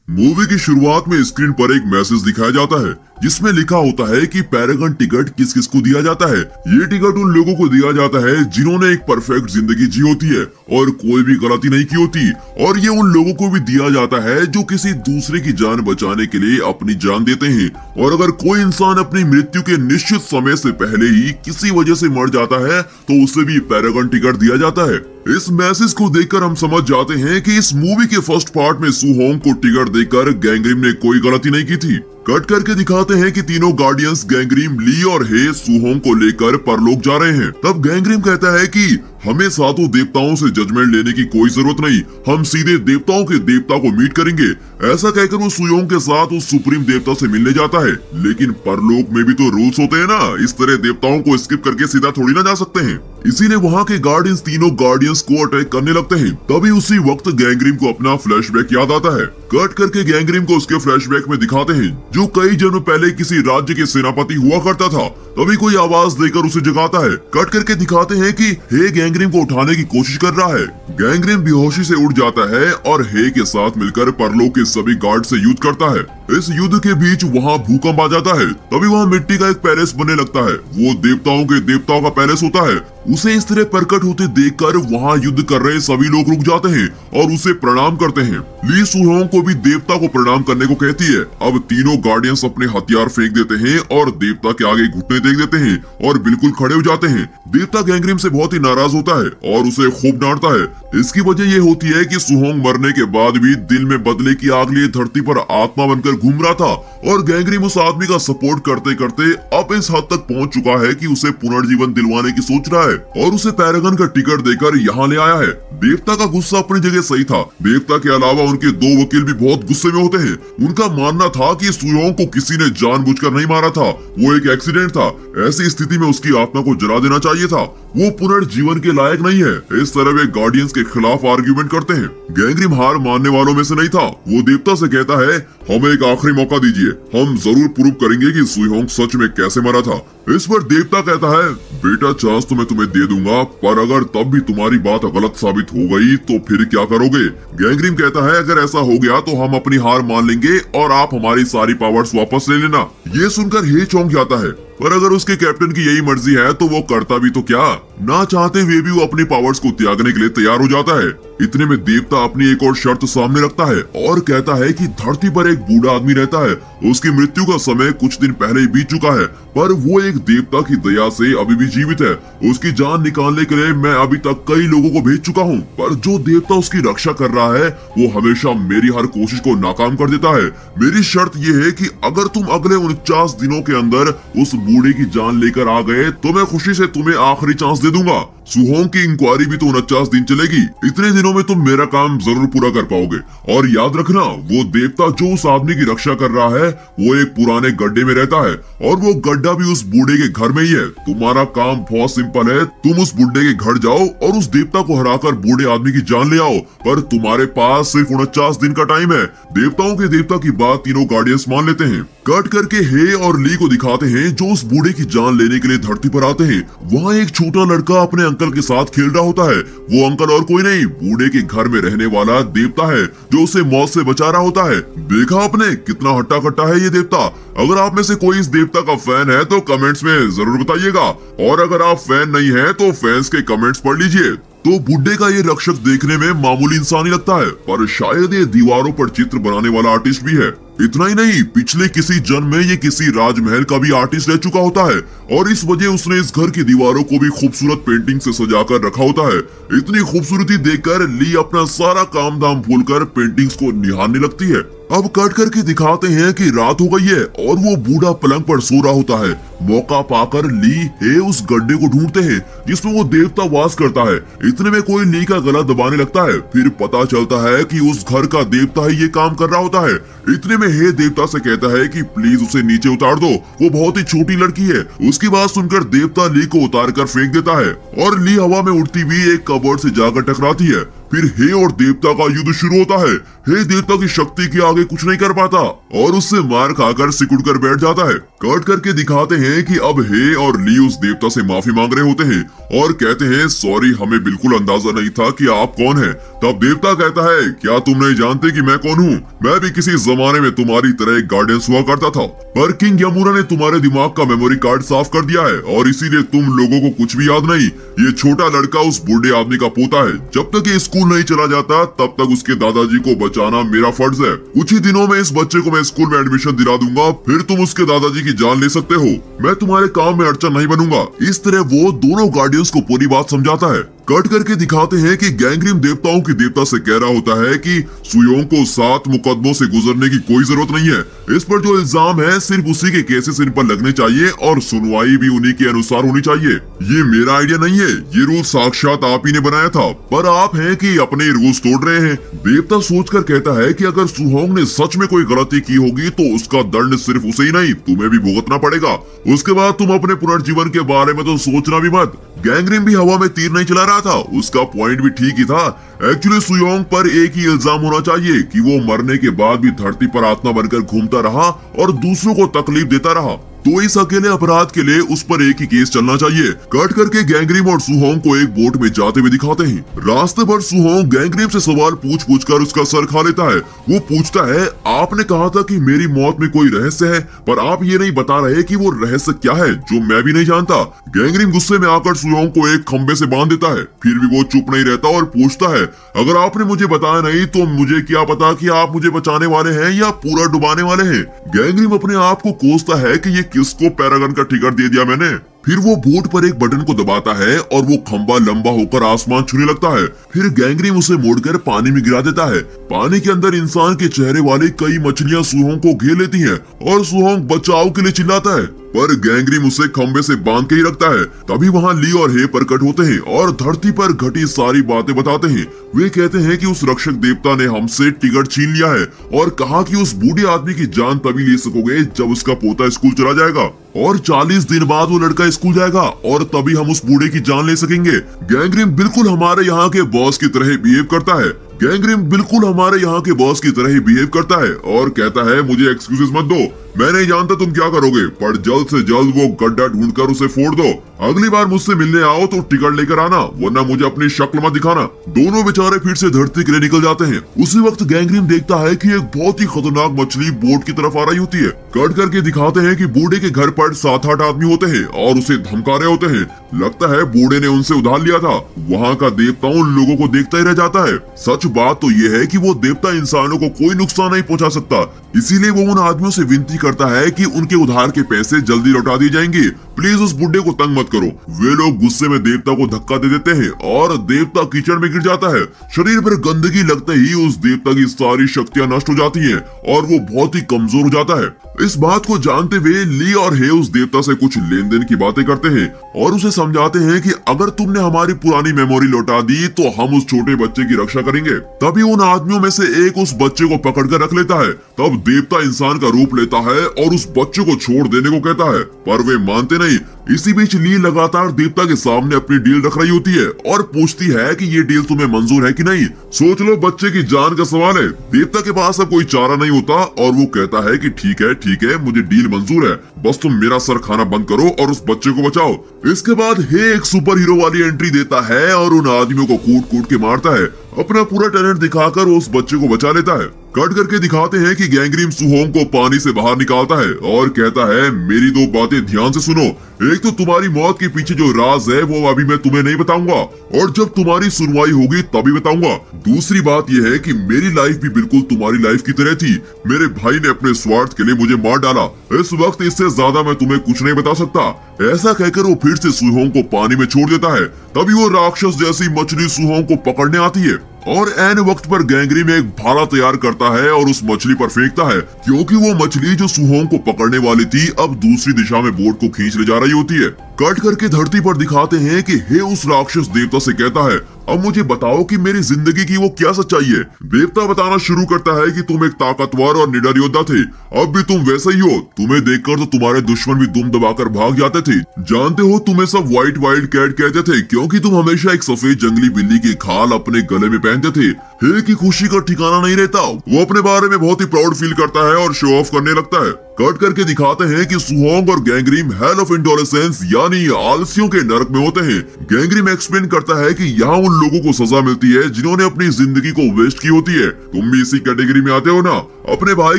Movie की शुरुआत में स्क्रीन पर एक मैसेज दिखाया जाता है जिसमें लिखा होता है कि पैरागन टिकट किस किस को दिया जाता है। ये टिकट उन लोगों को दिया जाता है जिन्होंने एक परफेक्ट जिंदगी जी होती है और कोई भी गलती नहीं की होती, और ये उन लोगों को भी दिया जाता है जो किसी दूसरे की जान बचाने के लिए अपनी जान देते हैं। और अगर कोई इंसान अपनी मृत्यु के निश्चित समय से पहले ही किसी वजह से मर जाता है तो उसे भी पैरागन टिकट दिया जाता है। इस मैसेज को देखकर हम समझ जाते हैं कि इस मूवी के फर्स्ट पार्ट में सू होंग को टिकट देकर गैंगरिम ने कोई गलती नहीं की थी। कट करके दिखाते हैं कि तीनों गार्डियंस गैंगरिम, ली और हे सू होंग को लेकर परलोक जा रहे हैं। तब गैंगरिम कहता है कि हमें सातों देवताओं से जजमेंट लेने की कोई जरूरत नहीं, हम सीधे देवताओं के देवता को मीट करेंगे। ऐसा कहकर वो सू होंग के साथ उस सुप्रीम देवता से मिलने जाता है। लेकिन परलोक में भी तो रूल्स होते हैं ना, इस तरह देवताओं को स्किप करके सीधा थोड़ी ना जा सकते हैं। इसीलिए वहाँ के गार्डियंस तीनों गार्डियंस को अटैक करने लगते हैं। तभी उसी वक्त गैंगरिम को अपना फ्लैशबैक याद आता है। कट करके गैंगरिम को उसके फ्लैशबैक में दिखाते हैं जो कई जन्म पहले किसी राज्य के सेनापति हुआ करता था। तभी कोई आवाज देकर उसे जगाता है। कट करके दिखाते हैं कि हे गैंगरिम को उठाने की कोशिश कर रहा है। गैंगरिम बेहोशी से उठ जाता है और हे के साथ मिलकर परलोक के सभी गार्ड से युद्ध करता है। इस युद्ध के बीच वहाँ भूकंप आ जाता है। तभी वहाँ मिट्टी का एक पैलेस बनने लगता है। वो देवताओं के देवताओं का पैलेस होता है। उसे इस तरह प्रकट होते देखकर वहाँ युद्ध कर रहे सभी लोग रुक जाते हैं और उसे प्रणाम करते हैं। ली सू होंग को भी देवता को प्रणाम करने को कहती है। अब तीनों गार्डियंस अपने हथियार फेंक देते हैं और देवता के आगे घुटने टेक देते हैं और बिल्कुल खड़े हो जाते हैं। देवता गैंगरिम से बहुत ही नाराज होता है और उसे खूब डांटता है। इसकी वजह ये होती है कि सू होंग मरने के बाद भी दिल में बदले की आग लिए धरती पर आत्मा बनकर घूम रहा था, और गैंगरिम उस आदमी का सपोर्ट करते करते अब इस हद तक पहुंच चुका है कि उसे पुनर्जीवन दिलवाने की सोच रहा है और उसे पैरागन का टिकट देकर यहाँ ले आया है। देवता का गुस्सा अपनी जगह सही था। देवता के अलावा उनके दो वकील भी बहुत गुस्से में होते हैं। उनका मानना था कि सू होंग को किसी ने जानबूझकर नहीं मारा था, वो एक एक्सीडेंट था। ऐसी स्थिति में उसकी आत्मा को जला देना चाहिए था, वो पुनर्जीवन के लायक नहीं है। इस तरह वे गार्डियंस के खिलाफ आर्ग्यूमेंट करते हैं। गैंगरिम हार मानने वालों में से नहीं था। वो देवता से कहता है, हमें एक आखिरी मौका दीजिए, हम जरूर प्रूव करेंगे कि सू होंग सच में कैसे मरा था। इस पर देवता कहता है, बेटा चांस तो मैं तुम्हें दे दूंगा, पर अगर तब भी तुम्हारी बात गलत साबित हो गई तो फिर क्या करोगे? गैंगरिम कहता है, अगर ऐसा हो गया तो हम अपनी हार मान लेंगे और आप हमारी सारी पावर्स वापस ले लेना। ये सुनकर हे चौंक जाता है, पर अगर उसके कैप्टन की यही मर्जी है तो वो करता भी तो क्या। ना चाहते हुए भी वो अपनी पावर्स को त्यागने के लिए तैयार हो जाता है। इतने में देवता अपनी एक और शर्त सामने रखता है और कहता है कि धरती पर एक बूढ़ा आदमी रहता है, उसकी मृत्यु का समय कुछ दिन पहले ही बीत चुका है, पर वो एक देवता की दया से अभी भी जीवित है। उसकी जान निकालने के लिए मैं अभी तक कई लोगों को भेज चुका हूँ, पर जो देवता उसकी रक्षा कर रहा है वो हमेशा मेरी हर कोशिश को नाकाम कर देता है। मेरी शर्त ये है कि अगर तुम अगले 49 दिनों के अंदर उस बूढ़े की जान लेकर आ गए तो मैं खुशी से तुम्हें आखिरी चांस दे दूंगा। सू होंग की इंक्वायरी भी तो 49 दिन चलेगी। इतने दिनों में तुम मेरा काम जरूर पूरा कर पाओगे। और याद रखना, वो देवता जो उस आदमी की रक्षा कर रहा है वो एक पुराने गड्ढे में रहता है और वो गड्ढा भी उस बूढ़े के घर में ही है। तुम्हारा काम बहुत सिंपल है, तुम उस बूढ़े के घर जाओ और उस देवता को हराकर बूढ़े आदमी की जान ले आओ, पर तुम्हारे पास सिर्फ 49 दिन का टाइम है। देवताओं के देवता की बात तीनों गार्डियंस मान लेते हैं। कट करके हे और ली को दिखाते हैं जो उस बूढ़े की जान लेने के लिए धरती पर आते हैं। वहाँ एक छोटा लड़का अपने अंकल के साथ खेल रहा होता है। वो अंकल और कोई नहीं, बूढ़े के घर में रहने वाला देवता है जो उसे मौत से बचा रहा होता है। देखा आपने कितना हट्टा कट्टा है ये देवता। अगर आप में से कोई इस देवता का फैन है तो कमेंट्स में जरूर बताइएगा, और अगर आप फैन नहीं है तो फैंस के कमेंट्स पढ़ लीजिए। तो बुड्ढे का ये रक्षक देखने में मामूली इंसान ही लगता है, पर शायद ये दीवारों पर चित्र बनाने वाला आर्टिस्ट भी है। इतना ही नहीं, पिछले किसी जन्म में ये किसी राजमहल का भी आर्टिस्ट रह चुका होता है और इस वजह उसने इस घर की दीवारों को भी खूबसूरत पेंटिंग से सजाकर रखा होता है। इतनी खूबसूरती देखकर ली अपना सारा काम धाम भूलकर पेंटिंग्स को निहारने लगती है। अब कट करके दिखाते हैं कि रात हो गई है और वो बूढ़ा पलंग पर सो रहा होता है। मौका पाकर ली हे उस गड्ढे को ढूंढते हैं जिसमें वो देवता वास करता है। इतने में कोई ली का गला दबाने लगता है। फिर पता चलता है कि उस घर का देवता ही ये काम कर रहा होता है। इतने में हे देवता से कहता है कि प्लीज उसे नीचे उतार दो, वो बहुत ही छोटी लड़की है। उसकी बात सुनकर देवता ली को उतार कर फेंक देता है और ली हवा में उड़ती हुई एक कबर्ड से जाकर टकराती है। फिर हे और देवता का युद्ध शुरू होता है। हे देवता की शक्ति के आगे कुछ नहीं कर पाता और उससे मार खाकर सिकुड़ कर बैठ जाता है। कट करके दिखाते हैं कि अब हे और ली उस देवता से माफी मांग रहे होते हैं और कहते हैं सॉरी, हमें बिल्कुल अंदाजा नहीं था कि आप कौन हैं। तब देवता कहता है क्या तुम नहीं जानते कि मैं कौन हूँ? मैं भी किसी जमाने में तुम्हारी तरह एक गार्डियंस हुआ करता था, पर किंग यमुना ने तुम्हारे दिमाग का मेमोरी कार्ड साफ कर दिया है और इसीलिए तुम लोगों को कुछ भी याद नहीं। ये छोटा लड़का उस बूढ़े आदमी का पोता है। जब तक ये स्कूल नहीं चला जाता तब तक उसके दादाजी को बचाना मेरा फर्ज है। कुछ ही दिनों में इस बच्चे को मैं स्कूल में एडमिशन दिला दूंगा, फिर तुम उसके दादाजी की जान ले सकते हो। मैं तुम्हारे काम में अड़चन नहीं बनूंगा। इस तरह वो दोनों गार्डियंस को पूरी बात समझाता है। कट करके दिखाते हैं कि गैंग्रीम देवताओं की देवता से कह रहा होता है कि सुयोंग को 7 मुकदमों से गुजरने की कोई जरूरत नहीं है। इस पर जो इल्जाम है सिर्फ उसी के केसेस इन पर लगने चाहिए और सुनवाई भी उन्हीं के अनुसार होनी चाहिए। ये मेरा आइडिया नहीं है, ये रूल साक्षात आप ही ने बनाया था, पर आप हैं कि अपने रूल्स तोड़ रहे हैं। देवता सोचकर कहता है कि अगर सुहोंग ने सच में कोई गलती की होगी तो उसका दंड सिर्फ उसे ही नहीं तुम्हें भी भुगतना पड़ेगा। उसके बाद तुम अपने पुनर्जीवन के बारे में तो सोचना भी मत। गैंग्रीम भी हवा में तीर नहीं चला रहा था, उसका पॉइंट भी ठीक ही था। एक्चुअली सुयोंग पर एक ही इल्जाम होना चाहिए कि वो मरने के बाद भी धरती पर आत्मा बनकर घूमता रहा और दूसरों को तकलीफ देता रहा, तो इस अकेले अपराध के लिए उस पर एक ही केस चलना चाहिए। कट करके गैंग्रीम और सुहोंग को एक बोट में जाते हुए दिखाते हैं। रास्ते भर सुहोंग गैंग्रीम से सवाल पूछ पूछ कर उसका सर खा लेता है। वो पूछता है आपने कहा था कि मेरी मौत में कोई रहस्य है, पर आप ये नहीं बता रहे कि वो रहस्य क्या है जो मैं भी नहीं जानता। गैंग्रीम गुस्से में आकर सुहोंग को एक खंबे से बांध देता है। फिर भी वो चुप नहीं रहता और पूछता है अगर आपने मुझे बताया नहीं तो मुझे क्या पता कि आप मुझे बचाने वाले हैं या पूरा डुबाने वाले हैं। गैंग्रीम अपने आप को कोसता है कि ये किसको पैरागन का टिकट दे दिया मैंने। फिर वो बोट पर एक बटन को दबाता है और वो खंबा लंबा होकर आसमान छूने लगता है। फिर गैंग्रीम उसे मोड़कर पानी में गिरा देता है। पानी के अंदर इंसान के चेहरे वाली कई मछलियां सुहोंग को घेर लेती हैं और सुहोंग बचाव के लिए चिल्लाता है, पर गैंग्रीम उसे खंबे से बांध के ही रखता है। तभी वहाँ ली और हे प्रकट होते हैं और धरती पर घटी सारी बातें बताते हैं। वे कहते हैं कि उस रक्षक देवता ने हमसे टिकट छीन लिया है और कहा कि उस बूढ़े आदमी की जान तभी ले सकोगे जब उसका पोता स्कूल चला जाएगा और 40 दिन बाद वो लड़का स्कूल जाएगा और तभी हम उस बूढ़े की जान ले सकेंगे। गैंग्रीम बिल्कुल हमारे यहाँ के बॉस की तरह बिहेव करता है। गैंग्रीम बिल्कुल हमारे यहाँ के बॉस की तरह ही बिहेव करता है और कहता है मुझे एक्सक्यूजेस मत दो, मैं नहीं जानता तुम क्या करोगे, पर जल्द से जल्द वो गड्ढा ढूंढकर उसे फोड़ दो। अगली बार मुझसे मिलने आओ तो टिकट लेकर आना, वरना मुझे अपनी शक्ल मत दिखाना। दोनों बेचारे फिर से धरती के लिए निकल जाते हैं। उसी वक्त गैंग्रीम देखता है कि एक बहुत ही खतरनाक मछली बोट की तरफ आ रही होती है। कट करके दिखाते हैं कि बूढ़े के घर पर 7-8 आदमी होते हैं और उसे धमका रहे होते हैं। लगता है बूढ़े ने उनसे उधार लिया था। वहाँ का देवता उन लोगों को देखता ही रह जाता है। सच बात तो ये है कि वो देवता इंसानों को कोई नुकसान नहीं पहुँचा सकता, इसीलिए वो उन आदमियों से विनती करता है कि उनके उधार के पैसे जल्दी लौटा दिए जाएंगे, प्लीज उस बुड्ढे को तंग मत करो। वे लोग गुस्से में देवता को धक्का दे देते हैं और देवता कीचड़ में गिर जाता है। शरीर पर गंदगी लगते ही उस देवता की सारी शक्तियां नष्ट हो जाती हैं और वो बहुत ही कमजोर हो जाता है। इस बात को जानते हुए ली और हे उस देवता से कुछ लेन देन की बातें करते हैं और उसे समझाते हैं कि अगर तुमने हमारी पुरानी मेमोरी लौटा दी तो हम उस छोटे बच्चे की रक्षा करेंगे। तभी उन आदमियों में से एक उस बच्चे को पकड़ कर रख लेता है। तब देवता इंसान का रूप लेता है और उस बच्चे को छोड़ देने को कहता है, पर वे मानते नहीं। इसी बीच ली लगातार देवता के सामने अपनी डील रख रही होती है और पूछती है कि ये डील तुम्हें मंजूर है कि नहीं। सोच लो, बच्चे की जान का सवाल है। देवता के पास अब कोई चारा नहीं होता और वो कहता है कि ठीक है, मुझे डील मंजूर है, बस तुम मेरा सर खाना बंद करो और उस बच्चे को बचाओ। इसके बाद हे एक सुपर हीरो वाली एंट्री देता है और उन आदमियों को कूट कूट के मारता है। अपना पूरा टैलेंट दिखाकर उस बच्चे को बचा लेता है। कट करके दिखाते हैं कि गैंग्रीम सुहोंग को पानी से बाहर निकालता है और कहता है, मेरी 2 बातें ध्यान से सुनो। एक तो तुम्हारी मौत के पीछे जो राज है वो अभी मैं तुम्हें नहीं बताऊंगा और जब तुम्हारी सुनवाई होगी तभी बताऊंगा। दूसरी बात यह है कि मेरी लाइफ भी बिल्कुल तुम्हारी लाइफ की तरह थी। मेरे भाई ने अपने स्वार्थ के लिए मुझे मार डाला। इस वक्त इससे ज्यादा मैं तुम्हें कुछ नहीं बता सकता। ऐसा कहकर वो फिर से सुहोंग को पानी में छोड़ देता है। तभी वो राक्षस जैसी मछली सुहोंग को पकड़ने आती है और ऐन वक्त पर गैंग्रीम एक भाला तैयार करता है और उस मछली पर फेंकता है, क्योंकि वो मछली जो सुहोंग को पकड़ने वाली थी अब दूसरी दिशा में बोट को खींच ले जा रही होती है। कट करके धरती पर दिखाते हैं कि हे उस राक्षस देवता से कहता है, अब मुझे बताओ कि मेरी जिंदगी की वो क्या सच्चाई है। देवता बताना शुरू करता है कि तुम एक ताकतवर और निडर योद्धा थे, अब भी तुम वैसे ही हो। तुम्हें देखकर तो तुम्हारे दुश्मन भी दुम दबाकर भाग जाते थे। जानते हो तुम्हें सब व्हाइट वाइल्ड कैट कहते थे क्योंकि तुम हमेशा एक सफेद जंगली बिल्ली की खाल अपने गले में पहनते थे। हे की खुशी का ठिकाना नहीं रहता। वो अपने बारे में बहुत ही प्राउड फील करता है और शो ऑफ करने लगता है। कट करके दिखाते हैं कि सुहोंग और गैंग्रीम हेल ऑफ इंडोलेसेंस यानी आलसियों के नरक में होते हैं। गैंग्रीम एक्सप्लेन करता है कि यहाँ उन लोगों को सजा मिलती है जिन्होंने अपनी जिंदगी को वेस्ट की होती है। तुम भी इसी कैटेगरी में आते हो ना। अपने भाई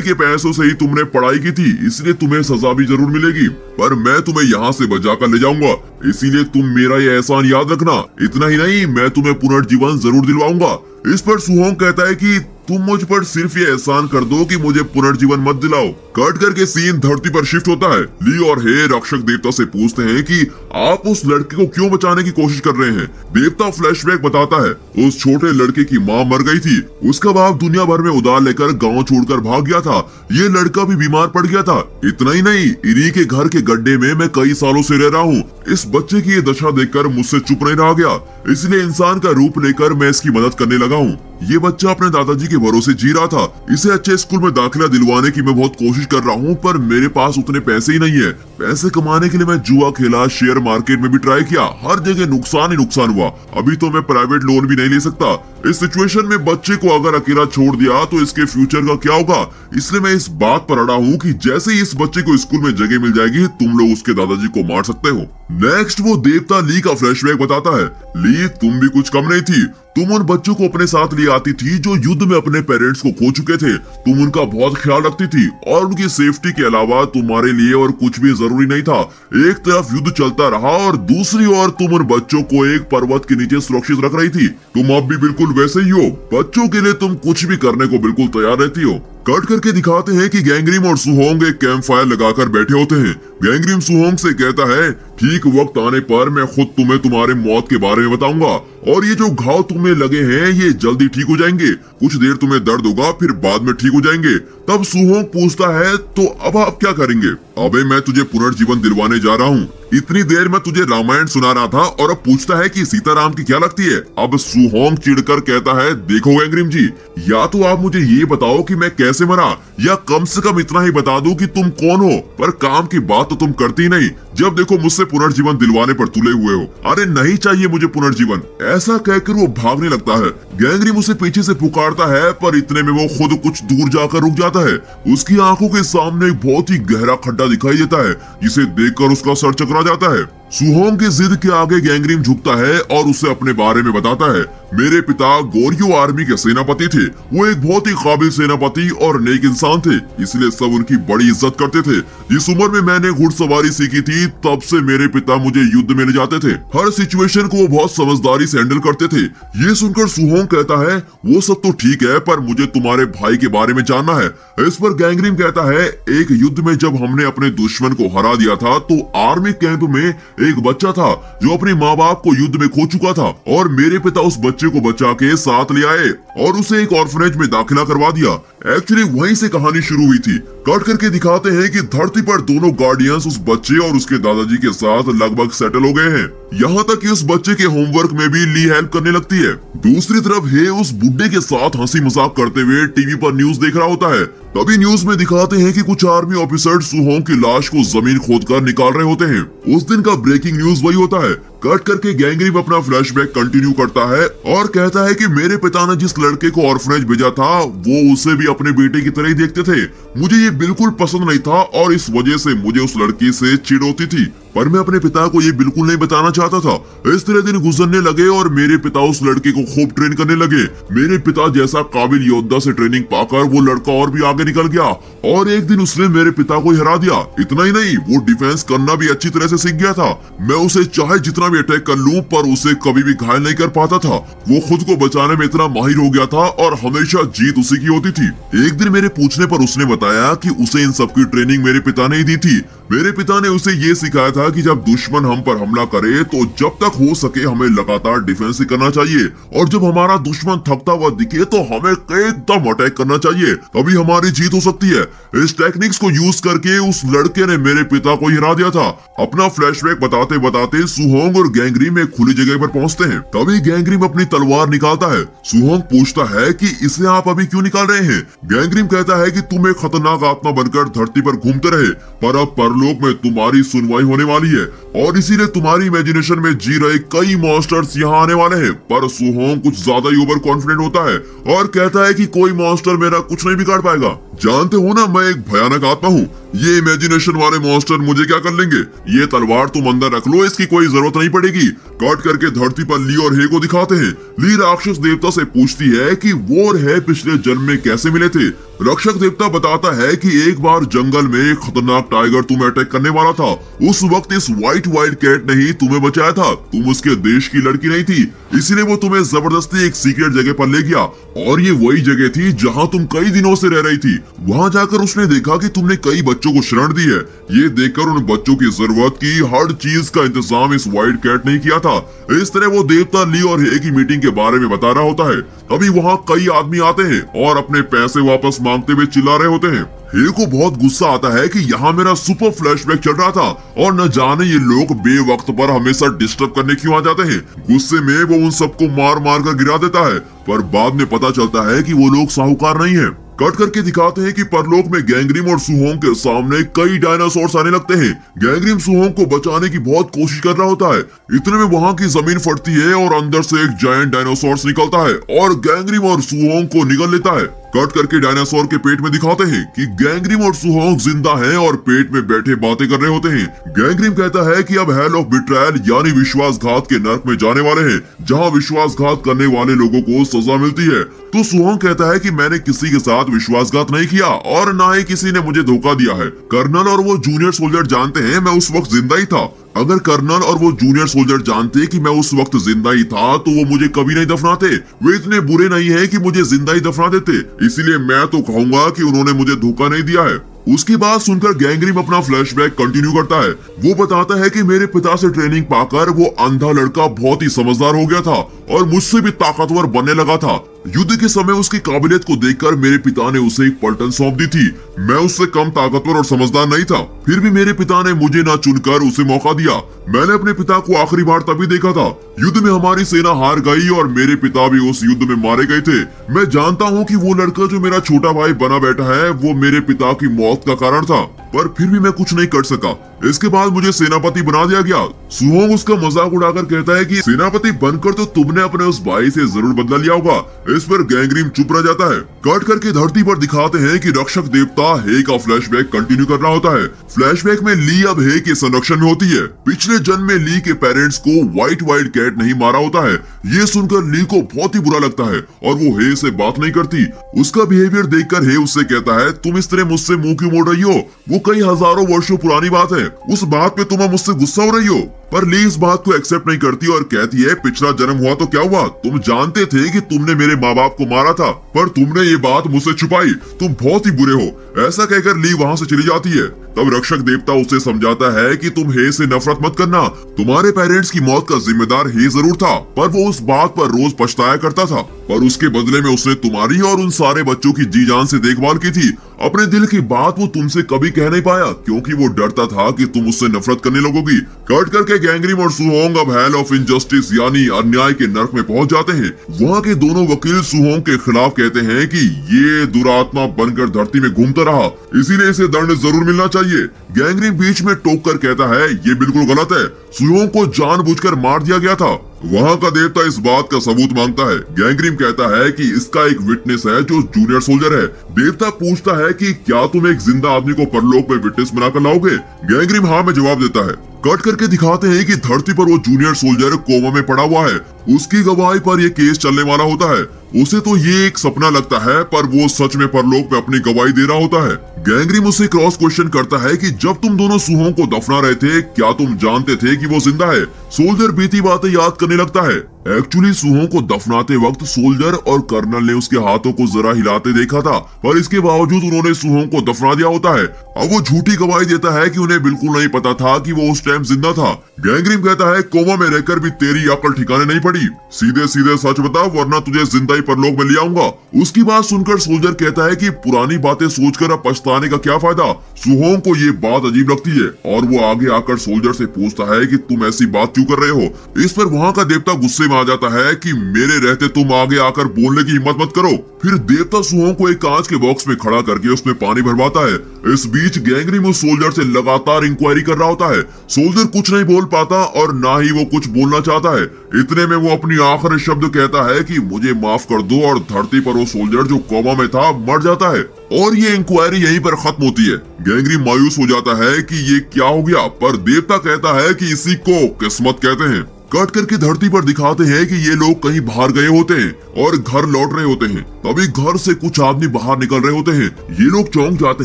के पैसों से ही तुमने पढ़ाई की थी, इसलिए तुम्हें सजा भी जरूर मिलेगी, पर मैं तुम्हें यहाँ से बचा कर ले जाऊंगा, इसीलिए तुम मेरा ये एहसान याद रखना। इतना ही नहीं, मैं तुम्हें पुनर्जीवन जरूर दिलवाऊंगा। इस पर सुहोंग कहता है कि तुम मुझ पर सिर्फ ये एहसान कर दो कि मुझे पुनर्जीवन मत दिलाओ। कट करके सीन धरती पर शिफ्ट होता है। ली और हे रक्षक देवता से पूछते हैं कि आप उस लड़के को क्यों बचाने की कोशिश कर रहे हैं। देवता फ्लैशबैक बताता है, उस छोटे लड़के की माँ मर गई थी, उसका बाप दुनिया भर में उधार लेकर गांव छोड़कर भाग गया था, ये लड़का भी बीमार पड़ गया था। इतना ही नहीं, इन्हीं के घर के गड्ढे में मैं कई सालों से रह रहा हूँ। इस बच्चे की ये दशा देखकर मुझसे चुप नहीं रहा गया, इसलिए इंसान का रूप लेकर मैं इसकी मदद करने लगा हूँ। ये बच्चा अपने दादाजी के भरोसे जी रहा था। इसे अच्छे स्कूल में दाखिला दिलवाने की मैं बहुत कोशिश कर रहा हूँ, पर मेरे पास उतने पैसे ही नहीं है। पैसे कमाने के लिए मैं जुआ खेला, शेयर मार्केट में भी ट्राई किया, हर जगह नुकसान ही नुकसान हुआ। अभी तो मैं प्राइवेट लोन भी नहीं ले सकता। इस सिचुएशन में बच्चे को अगर अकेला छोड़ दिया तो इसके फ्यूचर का क्या होगा। इसलिए मैं इस बात पर अड़ा हूँ कि जैसे ही इस बच्चे को स्कूल में जगह मिल जाएगी, तुम लोग उसके दादाजी को मार सकते हो। नेक्स्ट वो देवता ली का फ्लैशबैक बताता है। ली, तुम भी कुछ कम नहीं थी। तुम उन बच्चों को अपने साथ ले आती थी जो युद्ध में अपने पेरेंट्स को खो चुके थे। तुम उनका बहुत ख्याल रखती थी और उनकी सेफ्टी के अलावा तुम्हारे लिए और कुछ भी जरूरी नहीं था। एक तरफ युद्ध चलता रहा और दूसरी ओर तुम उन बच्चों को एक पर्वत के नीचे सुरक्षित रख रही थी। तुम अब भी बिल्कुल वैसे ही हो। बच्चों के लिए तुम कुछ भी करने को बिल्कुल तैयार रहती हो। कट करके दिखाते हैं कि गैंग्रीम और सुहोंग एक कैंप फायर लगाकर बैठे होते हैं। गैंग्रीम सुहोंग से कहता है, ठीक वक्त आने पर मैं खुद तुम्हें तुम्हारे मौत के बारे में बताऊंगा और ये जो घाव तुम्हें लगे हैं ये जल्दी ठीक हो जाएंगे। कुछ देर तुम्हें दर्द होगा, फिर बाद में ठीक हो जाएंगे। तब सुहोंग पूछता है, तो अब आप क्या करेंगे? अबे मैं तुझे पुनर्जीवन दिलवाने जा रहा हूँ। इतनी देर में तुझे रामायण सुना रहा था और अब पूछता है कि सीताराम की क्या लगती है। अब सुहोंग चिढ़कर कहता है, देखो गैंग्रीम जी, या तो आप मुझे ये बताओ कि मैं कैसे मरा, या कम से कम इतना ही बता दो कि तुम कौन हो, पर काम की बात तो तुम करती नहीं। जब देखो मुझसे पुनर्जीवन दिलवाने पर तुले हुए हो। अरे नहीं चाहिए मुझे पुनर्जीवन। ऐसा कहकर वो भागने लगता है। गैंग्रीम उसे पीछे से पुकारता है, पर इतने में वो खुद कुछ दूर जाकर रुक जाता है। उसकी आंखों के सामने एक बहुत ही गहरा खड्डा दिखाई देता है, जिसे देखकर उसका सर चकरा जाता है। सुहोंग की जिद के आगे गैंग्रीम झुकता है और उसे अपने बारे में बताता है। मेरे पिता गोरियो आर्मी के सेनापति थे। वो एक बहुत ही काबिल सेनापति और नेक इंसान थे, इसलिए सब उनकी बड़ी इज्जत करते थे। जिस उम्र में मैंने घुड़सवारी सीखी थी, तब से मेरे पिता मुझे युद्ध में ले जाते थे। हर सिचुएशन को वो बहुत समझदारी से हैंडल करते थे। ये सुनकर सुहोंग कहता है, वो सब तो ठीक है, पर मुझे तुम्हारे भाई के बारे में जानना है। इस पर गैंग्रीम कहता है, एक युद्ध में जब हमने अपने दुश्मन को हरा दिया था, तो आर्मी कैंप में एक बच्चा था जो अपने माँ बाप को युद्ध में खो चुका था, और मेरे पिता उस बच्चे को बचा के साथ ले आए और उसे एक ऑर्फनेज में दाखिला करवा दिया। एक्चुअली वहीं से कहानी शुरू हुई थी। कट करके दिखाते हैं कि धरती पर दोनों गार्डियंस उस बच्चे और उसके दादाजी के साथ लगभग सेटल हो गए हैं। यहाँ तक कि उस बच्चे के होमवर्क में भी ली हेल्प करने लगती है। दूसरी तरफ हे उस बुड्ढे के साथ हंसी मजाक करते हुए टीवी पर न्यूज देख रहा होता है। तभी न्यूज में दिखाते हैं कि कुछ आर्मी ऑफिसर सुहोंग की लाश को जमीन खोदकर निकाल रहे होते हैं। उस दिन का ब्रेकिंग न्यूज वही होता है। कट करके गैंग्रीम अपना फ्लैशबैक कंटिन्यू करता है और कहता है कि मेरे पिता ने जिस लड़के को ऑर्फनेज भेजा था, वो उसे भी अपने बेटे की तरह ही देखते थे। मुझे ये बिल्कुल पसंद नहीं था और इस वजह से मुझे उस लड़की से चिढ़ होती थी, पर मैं अपने पिता को ये बिल्कुल नहीं बताना चाहता था। इस तरह दिन गुजरने लगे और मेरे पिता उस लड़के को खूब ट्रेन करने लगे। मेरे पिता जैसा काबिल योद्धा से ट्रेनिंग पाकर वो लड़का और भी आगे निकल गया और एक दिन उसने मेरे पिता को हरा दिया। इतना ही नहीं, वो डिफेंस करना भी अच्छी तरह से सीख गया था। मैं उसे चाहे जितना भी अटैक कर लूं, पर उसे कभी भी घायल नहीं कर पाता था। वो खुद को बचाने में इतना माहिर हो गया था और हमेशा जीत उसी की होती थी। एक दिन मेरे पूछने पर उसने बताया कि उसे इन सब की ट्रेनिंग मेरे पिता ने ही दी थी। मेरे पिता ने उसे ये सिखाया था देखा कि जब दुश्मन हम पर हमला करे तो जब तक हो सके हमें लगातार डिफेंस ही करना चाहिए, और जब हमारा दुश्मन थकता हुआ दिखे तो हमें एकदम अटैक करना चाहिए, तभी हमारी जीत हो सकती है। इस टेक्निक्स को यूज करके उस लड़के ने मेरे पिता को हिरा दिया था। अपना फ्लैशबैक बताते बताते सुहोंग और गैंगरिम एक खुली जगह पर पहुंचते हैं। तभी गैंगरिम अपनी तलवार निकालता है। सुहोंग पूछता है कि इसे आप अभी क्यों निकाल रहे हैं। गैंगरिम कहता है कि तुम एक खतरनाक आत्मा बनकर धरती पर घूमते रहे, पर अब परलोक में तुम्हारी सुनवाई होने वाली है और इसीलिए तुम्हारी इमेजिनेशन में जी रहे कई मॉन्स्टर्स यहाँ आने वाले हैं। पर सुहोंग कुछ ज्यादा ही ओवर कॉन्फिडेंट होता है और कहता है कि कोई मॉन्स्टर मेरा कुछ नहीं बिगाड़ पाएगा। जानते हो ना, मैं एक भयानक आत्मा हूँ, ये इमेजिनेशन वाले मॉन्स्टर मुझे क्या कर लेंगे। ये तलवार तुम अंदर रख लो, इसकी कोई जरूरत नहीं पड़ेगी। कट करके धरती पर ली और हे को दिखाते हैं। ली राक्षस देवता से पूछती है कि वो और हे पिछले जन्म में कैसे मिले थे। रक्षक देवता बताता है कि एक बार जंगल में एक खतरनाक टाइगर तुम्हें अटैक करने वाला था। उस वक्त इस व्हाइट वाइल्ड कैट ने ही तुम्हें बचाया था। तुम उसके देश की लड़की नहीं थी, इसीलिए वो तुम्हें जबरदस्ती एक सीक्रेट जगह पर ले गया, और ये वही जगह थी जहाँ तुम कई दिनों से रह रही थी। वहाँ जाकर उसने देखा कि तुमने कई बच्चों को शरण दी है। ये देखकर उन बच्चों की जरूरत की हर चीज का इंतजाम इस व्हाइट कैट ने किया था। इस तरह वो देवता ली और हे की मीटिंग के बारे में बता रहा होता है। तभी वहाँ कई आदमी आते हैं और अपने पैसे वापस मांगते हुए चिल्ला रहे होते हैं। हे को बहुत गुस्सा आता है कि यहाँ मेरा सुपर फ्लैशबैक चल रहा था और न जाने ये लोग बेवक्त पर हमेशा डिस्टर्ब करने क्यों आ जाते हैं। गुस्से में वो उन सबको मार मार कर गिरा देता है, पर बाद में पता चलता है कि वो लोग साहूकार नहीं है। कट करके दिखाते हैं कि परलोक में गैंगरिम और सुहोंग के सामने कई डायनासोर्स आने लगते हैं। गैंगरिम सुहोंग को बचाने की बहुत कोशिश कर रहा होता है। इतने में वहाँ की जमीन फटती है और अंदर से एक जायंट डायनासोर्स निकलता है और गैंगरिम और सुहोंग को निगल लेता है। कट करके डायनासोर के पेट में दिखाते हैं कि गैंगरिम और सुहोंग जिंदा हैं और पेट में बैठे बातें कर रहे होते हैं। गैंगरिम कहता है कि अब हेल ऑफ बिट्रायल यानी विश्वासघात के नर्क में जाने वाले हैं, जहां विश्वासघात करने वाले लोगों को सजा मिलती है। तो सुहोंग कहता है कि मैंने किसी के साथ विश्वासघात नहीं किया और ना ही किसी ने मुझे धोखा दिया है। कर्नल और वो जूनियर सोल्जर जानते हैं मैं उस वक्त जिंदा ही था। अगर कर्नल और वो जूनियर सोल्जर जानते कि मैं उस वक्त जिंदा ही था तो वो मुझे कभी नहीं दफनाते। वे इतने बुरे नहीं है कि मुझे जिंदा ही दफना देते, इसीलिए मैं तो कहूंगा कि उन्होंने मुझे धोखा नहीं दिया है। उसकी बात सुनकर गैंगरिम अपना फ्लैशबैक कंटिन्यू करता है। वो बताता है कि मेरे पिता से ट्रेनिंग पाकर वो अंधा लड़का बहुत ही समझदार हो गया था और मुझसे भी ताकतवर बनने लगा था। युद्ध के समय उसकी काबिलियत को देखकर मेरे पिता ने उसे एक पलटन सौंप दी थी। मैं उससे कम ताकतवर और समझदार नहीं था, फिर भी मेरे पिता ने मुझे न चुनकर उसे मौका दिया। मैंने अपने पिता को आखिरी बार तभी देखा था। युद्ध में हमारी सेना हार गई और मेरे पिता भी उस युद्ध में मारे गए थे। मैं जानता हूँ कि वो लड़का जो मेरा छोटा भाई बना बैठा है वो मेरे पिता की मौत का कारण था, पर फिर भी मैं कुछ नहीं कर सका। इसके बाद मुझे सेनापति बना दिया गया। सुहोंग उसका मजाक उड़ाकर कहता है कि सेनापति बनकर तो तुमने अपने उस भाई से जरूर बदला लिया होगा। इस पर गैंगरिम चुप रह जाता है। कट करके धरती पर दिखाते हैं कि रक्षक देवता हे का फ्लैशबैक कंटिन्यू कर रहा होता है। फ्लैशबैक में ली अब हे के संरक्षण में होती है। पिछले जन्म में ली के पेरेंट्स को व्हाइट वाइल्ड कैट नहीं मारा होता है। ये सुनकर ली को बहुत ही बुरा लगता है और वो हे से बात नहीं करती। उसका बिहेवियर देखकर हे उससे कहता है तुम इस तरह मुझसे मुंह क्यों मोड़ रही हो, वो कई हजारों वर्षों पुरानी बात है, उस बात पे तुम मुझसे गुस्सा हो रही हो। पर ली इस बात को एक्सेप्ट नहीं करती और कहती है पिछला जन्म हुआ तो क्या हुआ, तुम जानते थे कि तुमने मेरे माँ बाप को मारा था पर तुमने ये बात मुझसे छुपाई, तुम बहुत ही बुरे हो। ऐसा कहकर ली वहाँ से चली जाती है। तब रक्षक देवता उसे समझाता है कि तुम हे से नफरत मत करना, तुम्हारे पेरेंट्स की मौत का जिम्मेदार हे जरूर था, पर वो उस बात पर रोज पछताया करता था। पर उसके बदले में उसने तुम्हारी और उन सारे बच्चों की जी जान से देखभाल की थी। अपने दिल की बात वो तुमसे कभी कह नहीं पाया क्योंकि वो डरता था कि तुम उससे नफरत करने लगोगी। कट करके गैंगरिम और सुहोंग अब हेल ऑफ इनजस्टिस यानी अन्याय के नर्क में पहुंच जाते हैं। वहाँ के दोनों वकील सुहोंग के खिलाफ कहते हैं कि ये दुरात्मा बनकर धरती में घूमता रहा, इसीलिए इसे दंड जरूर मिलना चाहिए। गैंगरिम बीच में टोक कर कहता है ये बिल्कुल गलत है, सुहोंग को जानबूझकर मार दिया गया था। वहाँ का देवता इस बात का सबूत मांगता है। गैंगरिम कहता है कि इसका एक विटनेस है जो जूनियर सोल्जर है। देवता पूछता है कि क्या तुम एक जिंदा आदमी को परलोक में विटनेस बनाकर लाओगे। गैंगरिम हाँ में जवाब देता है। कट करके दिखाते हैं कि धरती पर वो जूनियर सोल्जर कोमा में पड़ा हुआ है। उसकी गवाही पर ये केस चलने वाला होता है। उसे तो ये एक सपना लगता है पर वो सच में परलोक में अपनी गवाही दे रहा होता है। गैंगरिम उससे क्रॉस क्वेश्चन करता है कि जब तुम दोनों सुहोंग को दफना रहे थे क्या तुम जानते थे कि वो जिंदा है। सोल्जर बीती बातें याद करने लगता है। एक्चुअली सुहोंग को दफनाते वक्त सोल्जर और कर्नल ने उसके हाथों को जरा हिलाते देखा था, पर इसके बावजूद उन्होंने सुहोंग को दफना दिया होता है। अब वो झूठी गवाही देता है कि उन्हें बिल्कुल नहीं पता था कि वो उस टाइम जिंदा था। गैंगरिम कहता है कोमा में रहकर भी तेरी अकल ठिकाने नहीं पड़ी, सीधे सीधे सच बता वरना तुझे जिंदा ही परलोक में ले आऊंगा। उसकी बात सुनकर सोल्जर कहता है कि पुरानी बातें सोचकर अब पछताने का क्या फायदा। सुहोंग को ये बात अजीब लगती है और वो आगे आकर सोल्जर से पूछता है कि तुम ऐसी बात क्यों कर रहे हो। इस पर वहाँ का देवता गुस्से में आ जाता है कि मेरे रहते तुम आगे आकर बोलने की हिम्मत मत करो। फिर देवता सुहोंग को एक कांच के बॉक्स में खड़ा करके उसमें पानी भरवाता है। इस बीच गैंगरिम उस सोल्जर से लगातार इंक्वायरी कर रहा होता है। सोल्जर कुछ नहीं बोल पाता और ना ही वो कुछ बोलना चाहता है। इतने में वो अपनी आखिरी शब्द कहता है कि मुझे माफ कर दो, और धरती पर वो सोल्जर जो कोमा में था मर जाता है और ये इंक्वायरी यहीं पर खत्म होती है। गैंगरिम मायूस हो जाता है कि ये क्या हो गया, पर देवता कहता है कि इसी को किस्मत कहते हैं। कट करके धरती पर दिखाते हैं कि ये लोग कहीं बाहर गए होते हैं और घर लौट रहे होते हैं। तभी घर से कुछ आदमी बाहर निकल रहे होते हैं। ये लोग चौंक जाते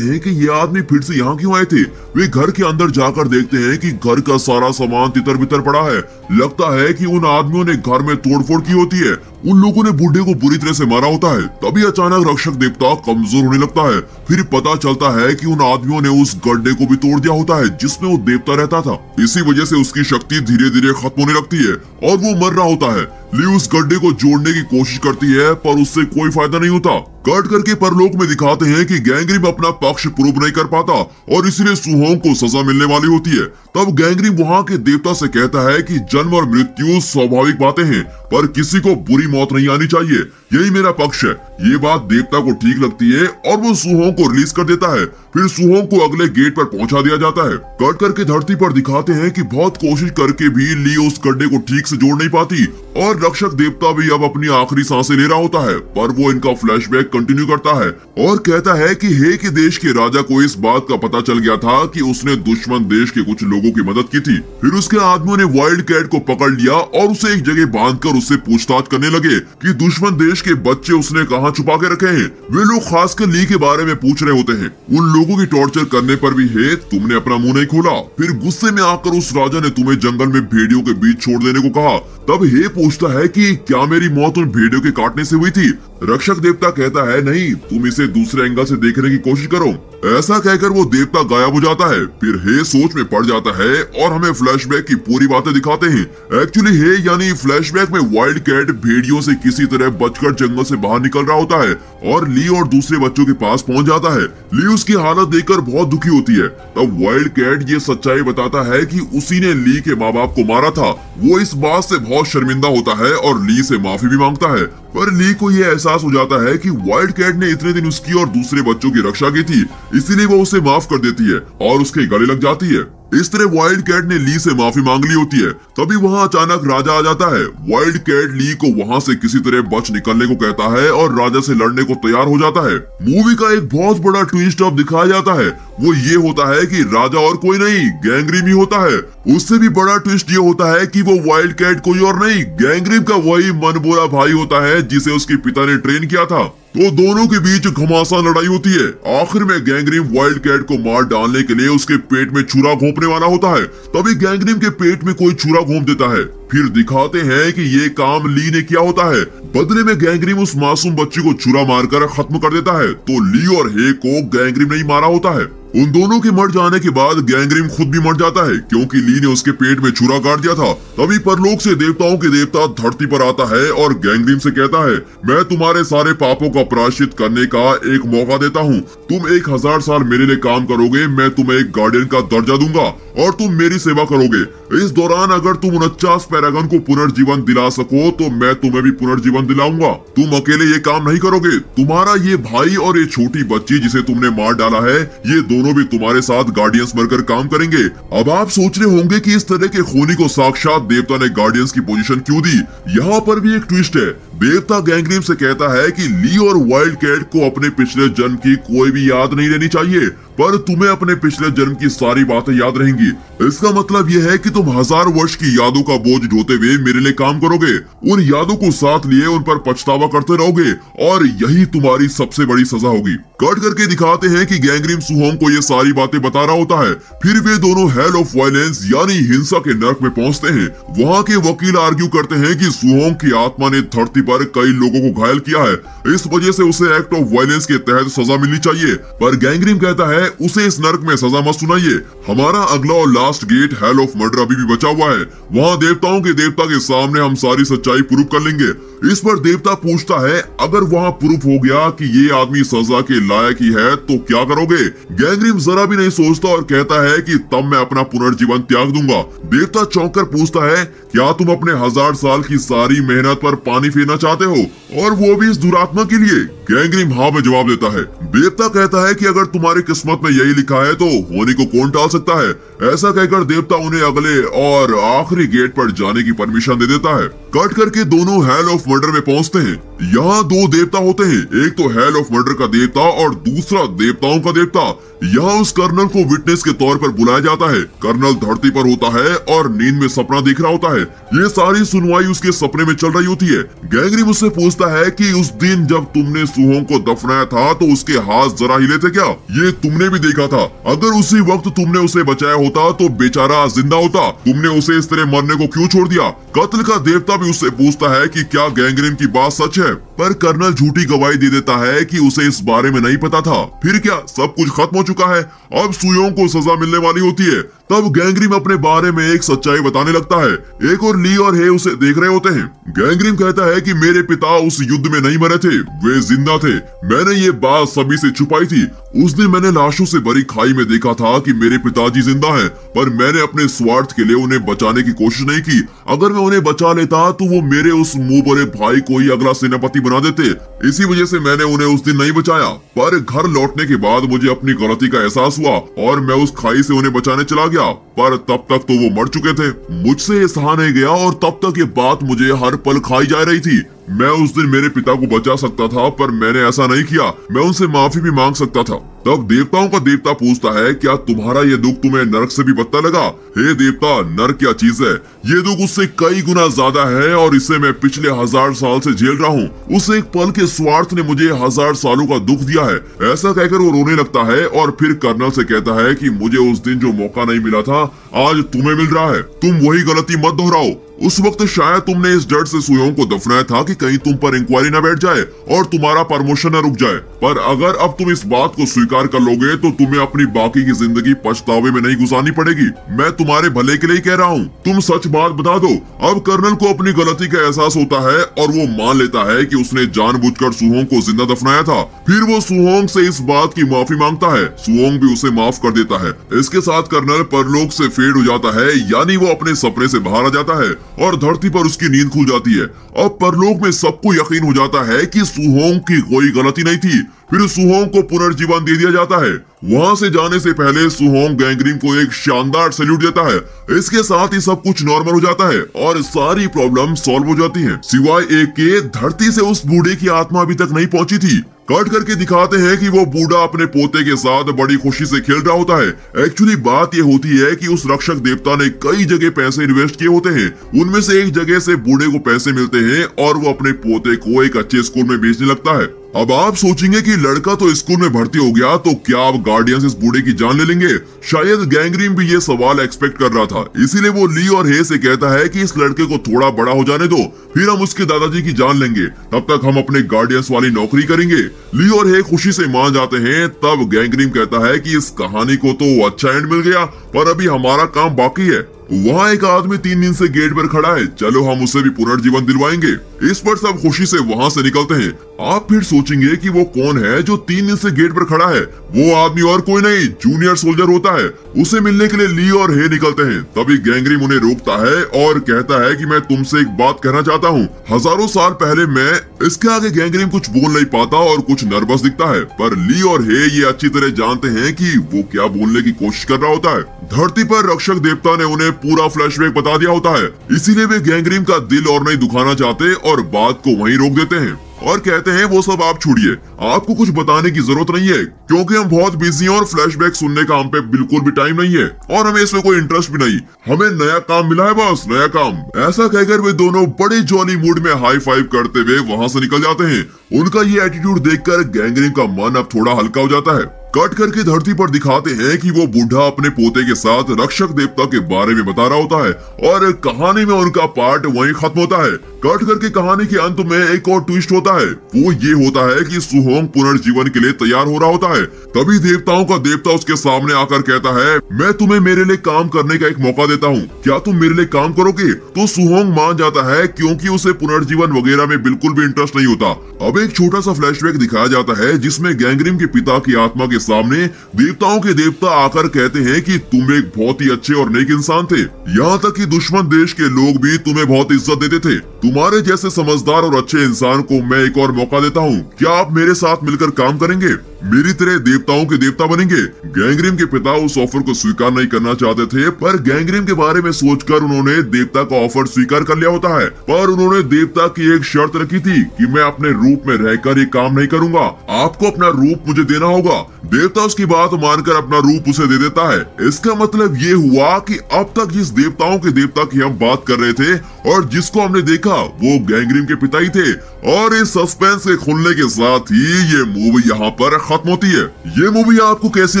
हैं कि ये आदमी फिर से यहाँ क्यों आए थे। वे घर के अंदर जाकर देखते हैं कि घर का सारा सामान तितर बितर पड़ा है। लगता है कि उन आदमियों ने घर में तोड़फोड़ की होती है। उन लोगों ने बूढ़े को बुरी तरह से मारा होता है। तभी अचानक रक्षक देवता कमजोर होने लगता है। फिर पता चलता है कि उन आदमियों ने उस गड्ढे को भी तोड़ दिया होता है जिसमें वो देवता रहता था। इसी वजह से उसकी शक्ति धीरे धीरे खत्म होने लगती है और वो मर रहा होता है। ली उस गड्ढे को जोड़ने की कोशिश करती है पर उससे कोई फायदा नहीं होता। कट करके परलोक में दिखाते हैं कि गैंगरिम अपना पक्ष प्रूव नहीं कर पाता और इसीलिए सुहोंग को सजा मिलने वाली होती है। तब गैंगरिम वहाँ के देवता से कहता है कि जन्म और मृत्यु स्वाभाविक बातें हैं, पर किसी को बुरी मौत नहीं आनी चाहिए, यही मेरा पक्ष है। ये बात देवता को ठीक लगती है और वो सुहोंग को रिलीज कर देता है। फिर सुहोंग को अगले गेट पर पहुंचा दिया जाता है। कट करके धरती पर दिखाते हैं कि बहुत कोशिश करके भी ली उस गड्ढे को ठीक से जोड़ नहीं पाती और रक्षक देवता भी अब अपनी आखिरी सांसें ले रहा होता है। पर वो इनका फ्लैशबैक कंटिन्यू करता है और कहता है कि हे के देश के राजा को इस बात का पता चल गया था कि उसने दुश्मन देश के कुछ लोगों की मदद की थी। फिर उसके आदमियों ने वाइल्ड कैट को पकड़ लिया और उसे एक जगह बांधकर उससे पूछताछ करने लगे कि दुश्मन देश के बच्चे उसने कहाँ छुपा के रखे हैं। वे लोग खासकर ली के बारे में पूछ रहे होते हैं। उन लोगों की टॉर्चर करने पर भी हे तुमने अपना मुंह नहीं खोला। फिर गुस्से में आकर उस राजा ने तुम्हें जंगल में भेड़ियों के बीच छोड़ देने को कहा। तब हे पूछता है कि क्या मेरी मौत उन भेड़ियों के काटने से हुई थी। रक्षक देवता कहता है नहीं, तुम इसे दूसरे एंगल से देखने की कोशिश करो। ऐसा कहकर वो देवता गायब हो जाता है। फिर हे सोच में पड़ जाता है और हमें फ्लैशबैक की पूरी बातें दिखाते हैं। एक्चुअली हे यानी फ्लैशबैक में वाइल्ड कैट भेड़ियों से किसी तरह बचकर जंगल से बाहर निकल रहा होता है और ली और दूसरे बच्चों के पास पहुंच जाता है। ली उसकी हालत देखकर बहुत दुखी होती है। तब वाइल्ड कैट ये सच्चाई बताता है कि उसी ने ली के माँ बाप को मारा था। वो इस बात से बहुत शर्मिंदा होता है और ली से माफी भी मांगता है। पर ली को ये एहसास हो जाता है कि वाइल्ड कैट ने इतने दिन उसकी और दूसरे बच्चों की रक्षा की थी, इसीलिए वो उसे माफ कर देती है और उसके गले लग जाती है। इस तरह वाइल्ड कैट ने ली से माफी मांग ली होती है। तभी वहाँ अचानक राजा आ जाता है। वाइल्ड कैट ली को वहाँ से किसी तरह बच निकलने को कहता है और राजा से लड़ने को तैयार हो जाता है। मूवी का एक बहुत बड़ा ट्विस्ट अब दिखाया जाता है। वो ये होता है कि राजा और कोई नहीं गैंगरिम ही होता है। उससे भी बड़ा ट्विस्ट ये होता है कि वो वाइल्ड कैट कोई और नहीं गैंगरिम का वही मनबोला भाई होता है जिसे उसके पिता ने ट्रेन किया था। तो दोनों के बीच घमासान लड़ाई होती है। आखिर में गैंगरिम वाइल्ड कैट को मार डालने के लिए उसके पेट में छुरा घोंपने वाला होता है। तभी गैंगरिम के पेट में कोई छुरा घोंप देता है। फिर दिखाते हैं कि ये काम ली ने किया होता है। बदले में गैंगरिम उस मासूम बच्ची को छुरा मारकर खत्म कर देता है। तो ली और हे को गैंगरिम नहीं मारा होता है। उन दोनों के मर जाने के बाद गैंगरिम खुद भी मर जाता है क्योंकि ली ने उसके पेट में छुरा काट दिया था। तभी परलोक से देवताओं के देवता धरती पर आता है और गैंगरिम से कहता है मैं तुम्हारे सारे पापों का प्रायश्चित करने का एक मौका देता हूँ। तुम 1000 साल मेरे लिए काम करोगे, मैं तुम्हें एक गार्डियन का दर्जा दूंगा और तुम मेरी सेवा करोगे। इस दौरान अगर तुम 49 पैरागन को पुनर्जीवन दिला सको तो मैं तुम्हें भी पुनर्जीवन दिलाऊंगा। तुम अकेले ये काम नहीं करोगे, तुम्हारा ये भाई और ये छोटी बच्ची जिसे तुमने मार डाला है ये दोनों भी तुम्हारे साथ गार्डियंस बनकर काम करेंगे। अब आप सोच रहे होंगे कि इस तरह के खूनी को साक्षात देवता ने गार्डियंस की पोजीशन क्यों दी। यहाँ पर भी एक ट्विस्ट है। देवता गैंग्रीम से कहता है कि ली और वाइल्ड कैट को अपने पिछले जन्म की कोई भी याद नहीं रहनी चाहिए, पर तुम्हें अपने पिछले जन्म की सारी बातें याद रहेंगी। इसका मतलब यह है कि तुम 1000 वर्ष की यादों का बोझ ढोते हुए मेरे लिए काम करोगे, उन यादों को साथ लिए उन पर पछतावा करते रहोगे, और यही तुम्हारी सबसे बड़ी सजा होगी। कट करके दिखाते हैं कि गैंग्रीम सुहोंग को ये सारी बातें बता रहा होता है। फिर वे दोनों हेल ऑफ वायलेंस यानी हिंसा के नर्क में पहुंचते हैं। वहाँ के वकील आर्ग्यू करते हैं कि सुहोंग की आत्मा ने धरती पर कई लोगों को घायल किया है, इस वजह से उसे एक्ट ऑफ वायलेंस के तहत सजा मिलनी चाहिए। पर गैंग्रीम कहता है उसे इस नर्क में सजा मत सुनाइए, हमारा अगला और last gate hell of murder अभी भी बचा हुआ है, वहाँ देवताओं के देवता के सामने हम सारी सच्चाई प्रूव कर लेंगे। इस पर देवता पूछता है अगर वहाँ प्रूफ हो गया कि ये आदमी सजा के लायक ही है तो क्या करोगे? गैंग्रीम जरा भी नहीं सोचता और कहता है कि तब मैं अपना पुनर्जीवन त्याग दूंगा। देवता चौंक कर पूछता है क्या तुम अपने 1000 साल की सारी मेहनत पर पानी फेरना चाहते हो, और वो भी इस दुरात्मा के लिए? गैंग्रीम हाँ में जवाब देता है। देवता कहता है कि अगर तुम्हारी किस्मत में यही लिखा है तो होने को कौन टाल सकता है। ऐसा कहकर देवता उन्हें अगले और आखिरी गेट पर जाने की परमिशन दे देता है। कट करके दोनों हेल ऑफ मर्डर में पहुंचते हैं। यहाँ 2 देवता होते हैं, एक तो हेल ऑफ मर्डर का देवता और दूसरा देवताओं का देवता। यहाँ उस कर्नल को विटनेस के तौर पर बुलाया जाता है। कर्नल धरती पर होता है और नींद में सपना देख रहा होता है। ये सारी सुनवाई उसके सपने में चल रही होती है। गैंग्रीम उससे पूछता है कि उस दिन जब तुमने सुहोंग को दफनाया था तो उसके हाथ जरा हिले थे क्या? ये तुमने भी देखा था। अगर उसी वक्त तुमने उसे बचाया होता तो बेचारा जिंदा होता। तुमने उसे इस तरह मरने को क्यों छोड़ दिया? कत्ल का देवता भी उससे पूछता है कि क्या गैंग्रीम की बात सच है, पर कर्नल झूठी गवाही दे देता है कि उसे इस बारे में नहीं पता था। फिर क्या सब कुछ खत्म हो चुका है, अब सुयोंग को सजा मिलने वाली होती है। तब गैंग्रीम अपने बारे में एक सच्चाई बताने लगता है। एक और ली और हे उसे देख रहे होते हैं। गैंग्रीम कहता है कि मेरे पिता उस युद्ध में नहीं मरे थे, वे जिंदा थे। मैंने ये बात सभी से छुपाई थी। उस दिन मैंने लाशों से भरी खाई में देखा था कि मेरे पिताजी जिंदा हैं, पर मैंने अपने स्वार्थ के लिए उन्हें बचाने की कोशिश नहीं की। अगर मैं उन्हें बचा लेता तो वो मेरे उस मुंह भरे भाई को ही अगला सेनापति बना देते। इसी वजह से मैंने उन्हें उस दिन नहीं बचाया। पर घर लौटने के बाद मुझे अपनी गलती का एहसास हुआ और मैं उस खाई से उन्हें बचाने चला गया, पर तब तक तो वो मर चुके थे। मुझसे ये सहा नहीं गया और तब तक ये बात मुझे हर पल खाई जा रही थी। मैं उस दिन मेरे पिता को बचा सकता था, पर मैंने ऐसा नहीं किया। मैं उनसे माफी भी मांग सकता था। तब देवताओं का देवता पूछता है क्या तुम्हारा ये दुख तुम्हें नरक से भी बदतर लगा? हे देवता, नरक क्या चीज है? ये दुख उससे कई गुना ज्यादा है और इसे मैं पिछले 1000 साल से झेल रहा हूँ। उस एक पल के स्वार्थ ने मुझे 1000 सालों का दुख दिया है। ऐसा कहकर वो रोने लगता है और फिर कर्नल से कहता है कि मुझे उस दिन जो मौका नहीं मिला था आज तुम्हें मिल रहा है। तुम वही गलती मत दोहराओ। उस वक्त शायद तुमने इस डर से सुयोंग को दफनाया था कि कहीं तुम पर इंक्वायरी न बैठ जाए और तुम्हारा प्रमोशन न रुक जाए। पर अगर अब तुम इस बात को स्वीकार कर लोगे तो तुम्हें अपनी बाकी की जिंदगी पछतावे में नहीं गुजारनी पड़ेगी। मैं तुम्हारे भले के लिए कह रहा हूँ, तुम सच बात बता दो। अब कर्नल को अपनी गलती का एहसास होता है और वो मान लेता है कि उसने जानबूझकर सुहोंग को जिंदा दफनाया था। फिर वो सुहोंग से इस बात की माफी मांगता है। सुहोंग भी उसे माफ कर देता है। इसके साथ कर्नल परलोक से फेड हो जाता है, यानी वो अपने सपने से बाहर आ जाता है और धरती पर उसकी नींद खुल जाती है। अब परलोक में सबको यकीन हो जाता है कि सुहोंग की कोई गलती नहीं थी। फिर सुहोंग को पुनर्जीवन दे दिया जाता है। वहाँ से जाने से पहले सुहोंग गैंग्रीम को एक शानदार सैल्यूट देता है। इसके साथ ही सब कुछ नॉर्मल हो जाता है और सारी प्रॉब्लम सॉल्व हो जाती हैं। सिवाय एक के, धरती से उस बूढ़े की आत्मा अभी तक नहीं पहुंची थी। कट करके दिखाते हैं कि वो बूढ़ा अपने पोते के साथ बड़ी खुशी से खेल रहा होता है। एक्चुअली बात ये होती है कि उस रक्षक देवता ने कई जगह पैसे इन्वेस्ट किए होते हैं। उनमें से एक जगह से बूढ़े को पैसे मिलते हैं और वो अपने पोते को एक अच्छे स्कूल में भेजने लगता है। अब आप सोचेंगे कि लड़का तो स्कूल में भर्ती हो गया तो क्या अब गार्डियंस इस बूढ़े की जान ले लेंगे? शायद गैंग्रीम भी ये सवाल एक्सपेक्ट कर रहा था, इसीलिए वो ली और हे से कहता है कि इस लड़के को थोड़ा बड़ा हो जाने दो, फिर हम उसके दादाजी की जान लेंगे। तब तक हम अपने गार्डियंस वाली नौकरी करेंगे। ली और हे खुशी से मान जाते हैं। तब गैंग्रीम कहता है कि इस कहानी को तो अच्छा एंड मिल गया, पर अभी हमारा काम बाकी है। वहाँ एक आदमी 3 दिन से गेट पर खड़ा है, चलो हम उसे भी पुनर्जीवन दिलवाएंगे। इस पर सब खुशी से वहाँ से निकलते हैं। आप फिर सोचेंगे कि वो कौन है जो 3 दिन से गेट पर खड़ा है, वो आदमी और कोई नहीं जूनियर सोल्जर होता है। उसे मिलने के लिए ली और हे निकलते हैं। तभी गैंगरिम उन्हें रोकता है और कहता है कि मैं तुमसे एक बात कहना चाहता हूँ। हजारों साल पहले मैं इसके आगे गैंगरिम कुछ बोल नहीं पाता और कुछ नर्वस दिखता है, पर ली और हे ये अच्छी तरह जानते हैं कि वो क्या बोलने की कोशिश कर रहा होता है। धरती पर रक्षक देवता ने उन्हें पूरा फ्लैशबैक बता दिया होता है, इसीलिए वे गैंगरिम का दिल और नहीं दुखाना चाहते और बात को वहीं रोक देते हैं और कहते हैं वो सब आप छोड़िए, आपको कुछ बताने की जरूरत नहीं है क्योंकि हम बहुत बिजी हैं और फ्लैशबैक सुनने का हम पे बिल्कुल भी टाइम नहीं है और हमें इसमें कोई इंटरेस्ट भी नहीं। हमें नया काम मिला है, बस नया काम। ऐसा कहकर वे दोनों बड़े जॉली मूड में हाई फाइव करते हुए वहां से निकल जाते हैं। उनका ये एटीट्यूड देखकर गैंगरिम का मन अब थोड़ा हल्का हो जाता है। कट करके धरती पर दिखाते हैं कि वो बूढ़ा अपने पोते के साथ रक्षक देवता के बारे में बता रहा होता है और कहानी में उनका पार्ट वहीं खत्म होता है। कट करके कहानी के अंत में एक और ट्विस्ट होता है। वो ये होता है कि सुहोंग पुनर्जीवन के लिए तैयार हो रहा होता है। तभी देवताओं का देवता उसके सामने आकर कहता है, मैं तुम्हें मेरे लिए काम करने का एक मौका देता हूँ, क्या तुम मेरे लिए काम करोगे? तो सुहोंग मान जाता है क्योंकि उसे पुनर्जीवन वगैरह में बिल्कुल भी इंटरेस्ट नहीं होता। अब एक छोटा सा फ्लैशबैक दिखाया जाता है जिसमें गैंगरिम के पिता की आत्मा के सामने देवताओं के देवता आकर कहते हैं कि तुम एक बहुत ही अच्छे और नेक इंसान थे, यहाँ तक कि दुश्मन देश के लोग भी तुम्हें बहुत इज्जत देते थे। तुम्हारे जैसे समझदार और अच्छे इंसान को मैं एक और मौका देता हूँ, क्या आप मेरे साथ मिलकर काम करेंगे? मेरी तरह देवताओं के देवता बनेंगे। गैंगरिम के पिता उस ऑफर को स्वीकार नहीं करना चाहते थे, पर गैंगरिम के बारे में सोचकर उन्होंने देवता का ऑफर स्वीकार कर लिया होता है। पर उन्होंने देवता की एक शर्त रखी थी कि मैं अपने रूप में रहकर ये काम नहीं करूंगा, आपको अपना रूप मुझे देना होगा। देवता उसकी बात मानकर अपना रूप उसे दे देता है। इसका मतलब ये हुआ कि अब तक जिस देवताओं के देवता की हम बात कर रहे थे और जिसको हमने देखा वो गैंगरिम के पिता ही थे। और इस सस्पेंस के खुलने के साथ ही ये मूवी यहाँ पर खत्म होती है। ये मूवी आपको कैसी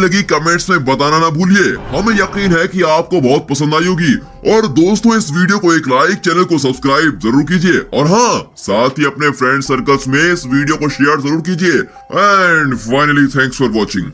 लगी कमेंट्स में बताना ना भूलिए, हमें यकीन है कि आपको बहुत पसंद आई होगी। और दोस्तों इस वीडियो को एक लाइक, चैनल को सब्सक्राइब जरूर कीजिए और हाँ साथ ही अपने फ्रेंड सर्कल्स में इस वीडियो को शेयर जरूर कीजिए। And finally thanks for watching.